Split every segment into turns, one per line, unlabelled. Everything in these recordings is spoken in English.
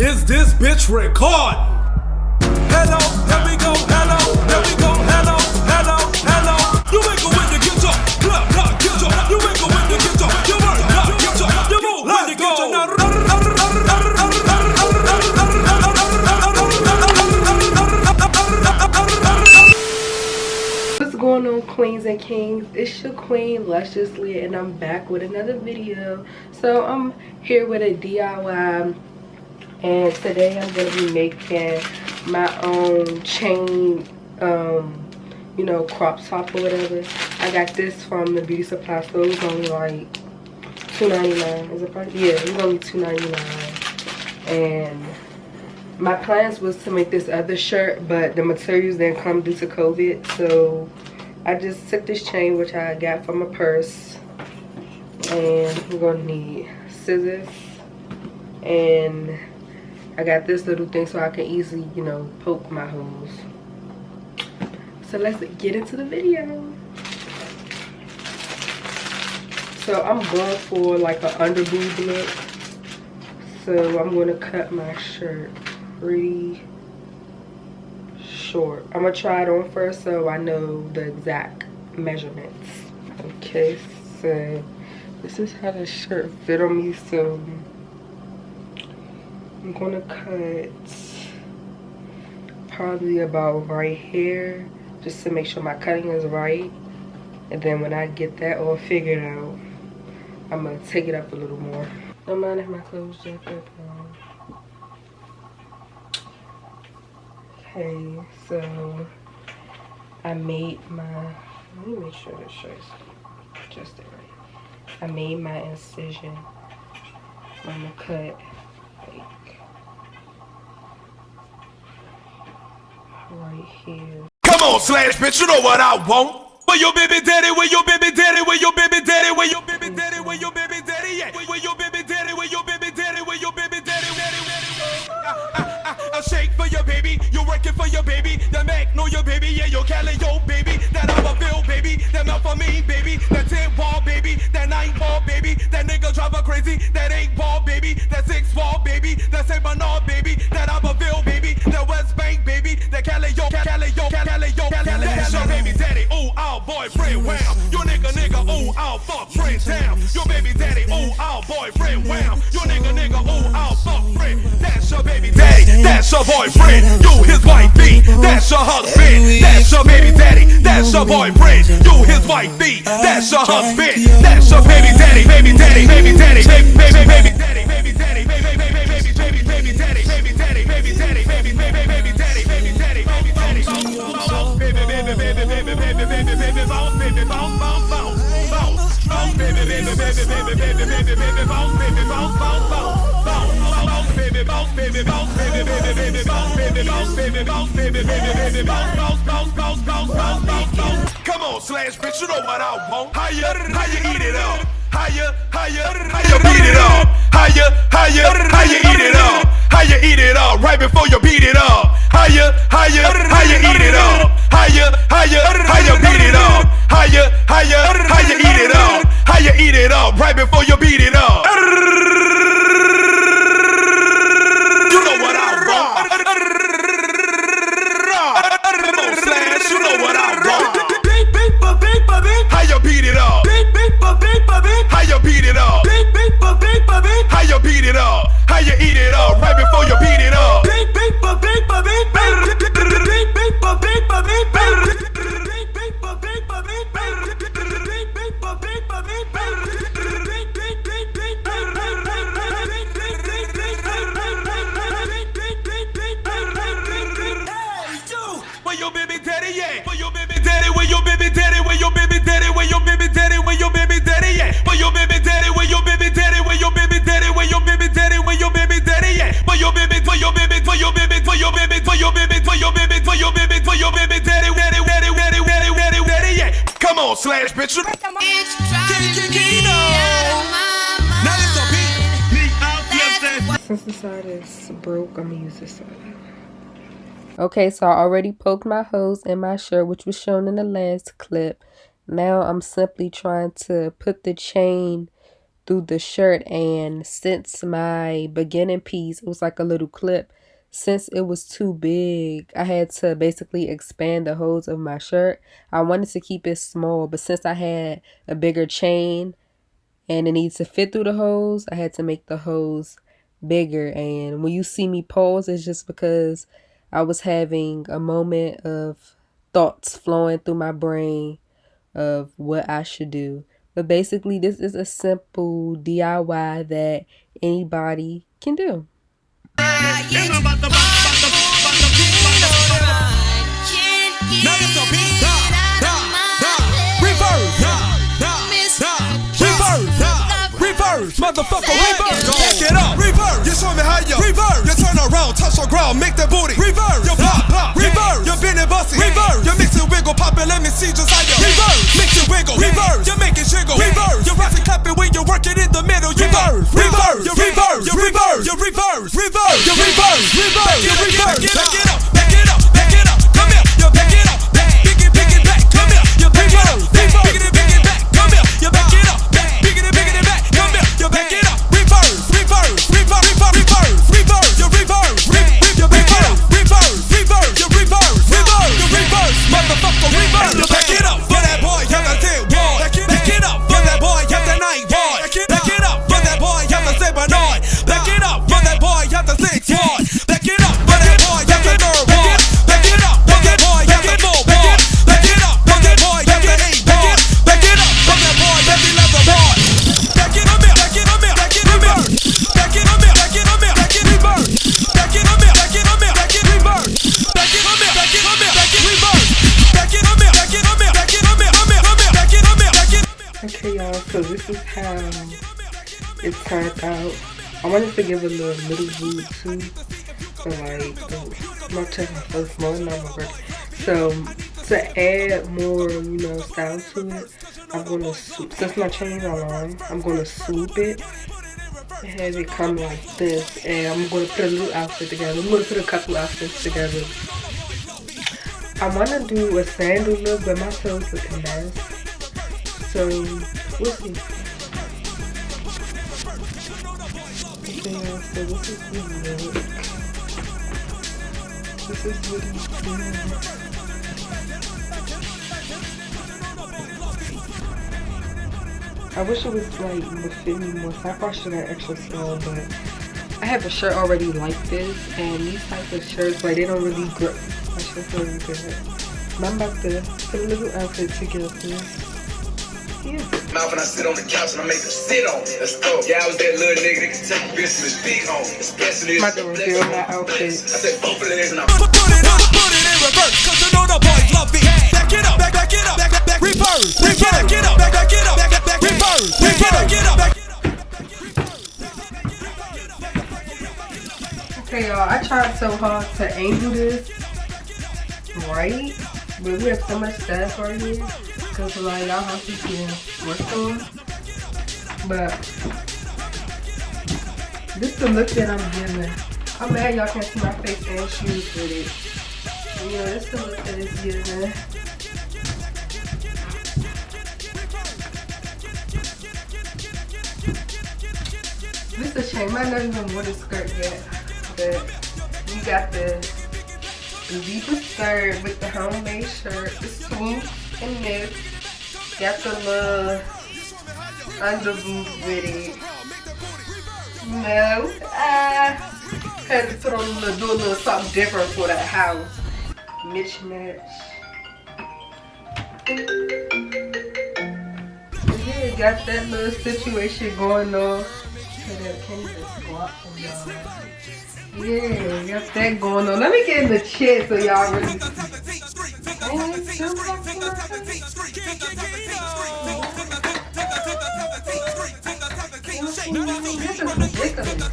Is this bitch recording? Hello, here we go, hello, here we go, hello, hello, hello. You ain't going to get your club, not get your. You ain't going to get your, you work, not get your. You move when you get your.
What's going on, queens and kings? It's your Queen Luscioussliaa and I'm back with another video. So I'm here with a DIY and today I'm going to be making my own chain, you know, crop top or whatever. I got this from the beauty supply store. It was only like $2.99. Is it probably? Yeah, it was only $2.99. And my plans was to make this other shirt, but the materials didn't come due to COVID. So I just took this chain, which I got from a purse. And we're going to need scissors. And I got this little thing so I can easily, you know, poke my holes. So let's get into the video. So I'm going for like an under boob look. So I'm going to cut my shirt pretty short. I'm going to try it on first so I know the exact measurements. Okay, so this is how the shirt fit on me. So I'm gonna cut probably about right here just to make sure my cutting is right, and then when I get that all figured out, I'm gonna take it up a little more. Don't mind if my clothes jacked up. Okay, so I made my, let me make sure this shirt's adjusted right. I made my incision. I'm gonna cut like right here.
Come on, slash bitch, you know what I want. Where your baby daddy, where your baby daddy, where your baby daddy, where your baby daddy, where your baby daddy, yeah. Where your baby daddy, where your baby daddy, where your baby daddy, I shake for your baby, you working for your baby. That Mac know your baby, yeah, your Cali, yo baby. That I'm a Bill baby, that mouth for me baby. That 10 ball baby, that 9 ball baby. That nigga drive her crazy, that 8 ball baby. That 6 ball baby, that Saint Bernard baby. That I'm a Bill baby, that West Bank baby. That Cali, yo, Cali, yo, Cali, yo, Cali. That's your baby daddy, ooh, our boyfriend, wow. Your nigga, ooh, our fuck friend, down. Your baby daddy, ooh, our boyfriend, wow. Your nigga, ooh, our fuck friend. That's your baby daddy, that's your boyfriend. You his wife be, that's your husband. That's your baby daddy, that's your boyfriend. You his wife be, that's your husband. That's your baby daddy, baby daddy, baby daddy, baby daddy, baby daddy, baby daddy, baby daddy, baby daddy, baby daddy, baby daddy, baby daddy, baby daddy, baby daddy, baby daddy, baby daddy, baby baby baby baby baby baby baby bounce, baby bounce, bounce, bounce, bounce, bounce, baby baby baby baby baby baby baby bounce, baby bounce, bounce, bounce, bounce, baby bounce, baby bounce, baby baby baby bounce, baby bounce, baby bounce, baby baby baby bounce, bounce, bounce, bounce, bounce, bounce, bounce, bounce. Come on, slash bitch, you know what I want. How you eat it up? How you beat it up? How you eat it up? How you eat it up right before you beat it up? How you eat it up? How you beat it up? How you eat it up? How you eat it up right before you beat it up? You know what I want. Come on, slash, you know what I want. How you beat it up? How you beat it up? How you beat it up? How you eat it up right before you beat it up? Where your baby daddy, yeah? Where your baby daddy? Where your baby daddy? Where your baby daddy? Where your baby daddy? Where your baby daddy, yeah? Where your baby daddy? Where your baby daddy? Where your baby daddy? Where your baby daddy? Where your baby daddy, yeah? Where your baby? Where your baby? Where your baby? Where your baby? Where your baby? Where your baby? Where your baby? Where your baby daddy? Daddy, yeah? Come on, slash bitch.
Since the side is broke, I'm gonna use this side. Okay, so I already poked my holes in my shirt, which was shown in the last clip. Now I'm simply trying to put the chain through the shirt, and since my beginning piece, it was like a little clip. Since it was too big, I had to basically expand the holes of my shirt. I wanted to keep it small, but since I had a bigger chain and it needs to fit through the holes, I had to make the holes bigger. And when you see me pause, it's just because I was having a moment of thoughts flowing through my brain of what I should do. But basically, this is a simple DIY that anybody can do.
Reverse, motherfucker, reverse. Back it up, reverse. You show me how you reverse. You turn around, touch the ground, make that booty reverse. You pop, pop, reverse. You bend and bust it, reverse. You mix it, wiggle, pop it, let me see just how you reverse. Mix it, wiggle, reverse. You make it jiggle, reverse. You rise and clap it when you work it in the middle, you reverse, reverse. You reverse, you reverse, you reverse, reverse, you reverse, reverse, you reverse. Back it up, back it up, back it up. Come here, you back it up, pick it back. Come here, you back it up, pick it back. Come here, you back it up, pick it back. Come here, you back it up, reverse, reverse, reverse, reverse, reverse, you reverse, you reverse, reverse, reverse, you reverse, reverse, you reverse, motherfucker, reverse. You back it up for that boy, have the day boy. Back it up for that boy, have the night boy. Back it up for that boy, have the say Bernard. Back it up for that boy, have the six boy. Back it up for that boy, have the third boy. Back it up for that boy, have the four boy. Back it up for that boy, have the eight boy. Back it up for that boy, have the 11 boy. Back it up, back it up, back it reverse. Back it up, back it up, back it reverse. Back it up, back it up, back it reverse. Back it up, back it up, back it reverse. Back it up, back it up, back it up, back it up, back it up.
Okay, y'all, so this is how it turned out. I wanted to give a little mood too. So like, my first one, so to add more, style to it, I'm gonna swoop, since my chains are long, I'm gonna swoop it and have it come like this, and I'm gonna put a little outfit together. I'm gonna put a couple outfits together. I wanna do a sandal look, but my toes look a mess. So we'll see. Okay, so this is the look. This is really good. I wish it was like would fit me more. So I probably should have extra small, but I have a shirt already like this, and these type of shirts like they don't really grip. My shirt's really good. But I'm about to put a little outfit together. Yeah.
Mouth and I sit on the couch and I make them sit on it. Let's go. Yeah, I was that little nigga that can take a bitch to his big home. Especially
I'm about to reveal my outfit.
I said both of legs and I put it in reverse. Cause you know the boys love it. Back it up, back it up, back reverse. Back it up, back it up, back reverse. Back it up,
Okay, y'all, I tried so hard to angle this right, but we have so much stuff right here. Cause like y'all have to see work on, but this is the look that I'm giving. I'm mad y'all can't see my face and shoes with it. Yeah, this is the look that it's giving. This is a shame. I never even wore the skirt yet, but you got the zebra skirt with the homemade shirt, the swoop. And this, got the little underboots with it. No, had to put on do a little something different for that house. Mismatch. Yeah, got that little situation going on. Can't even squat for y'all. Yeah, got that going on. Let me get in the chair so y'all really see. This is ridiculous.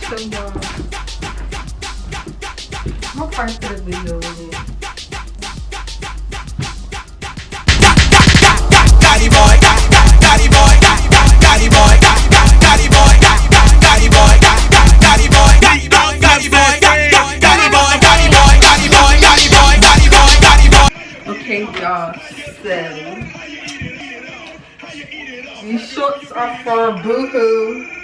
So I'm gonna part for the video with it.
Daddy boy, daddy boy, daddy boy, daddy boy, daddy boy, daddy boy, daddy boy, daddy boy, daddy boy, daddy boy, daddy boy.
Okay, y'all, so these shorts are from Boohoo.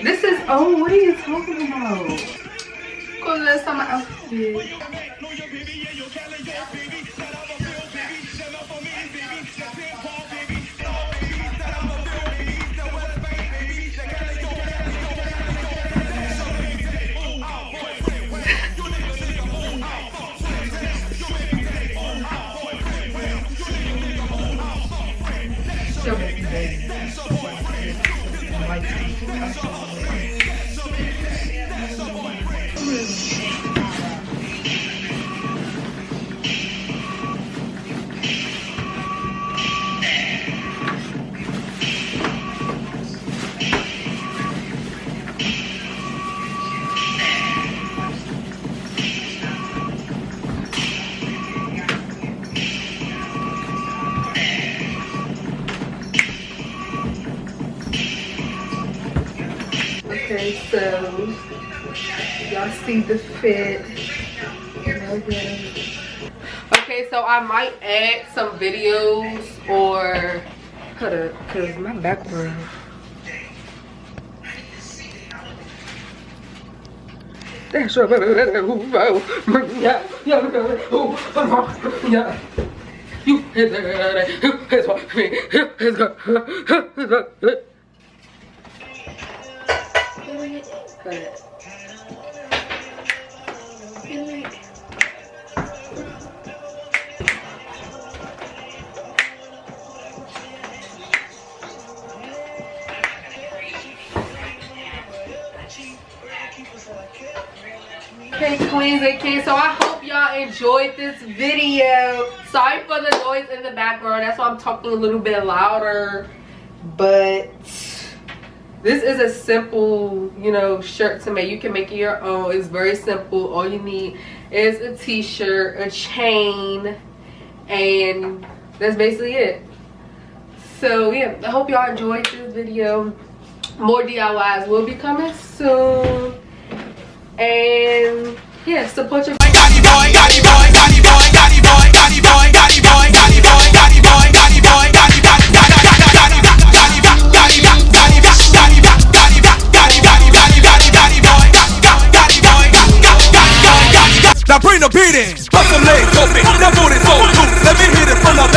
This is, oh, what are you talking about? Cause that's on my outfit. Okay, so y'all see the fit. Okay, so I might add some videos or cut up because my background. That's right. Yeah. You Okay, queens and kings, so I hope y'all enjoyed this video. Sorry for the noise in the background, that's why I'm talking a little bit louder, but this is a simple, you know, shirt to make. You can make it your own. It's very simple. All you need is a t-shirt, a chain, and that's basically it. So yeah, I hope y'all enjoyed this video. More DIYs will be coming soon. And yeah, support your
Daddy boy, daddy boy, daddy boy, daddy boy, daddy boy, daddy boy, daddy boy, daddy boy, daddy boy, daddy now bring the beat in, bust some legs open, that booty so loose, let me hit it from the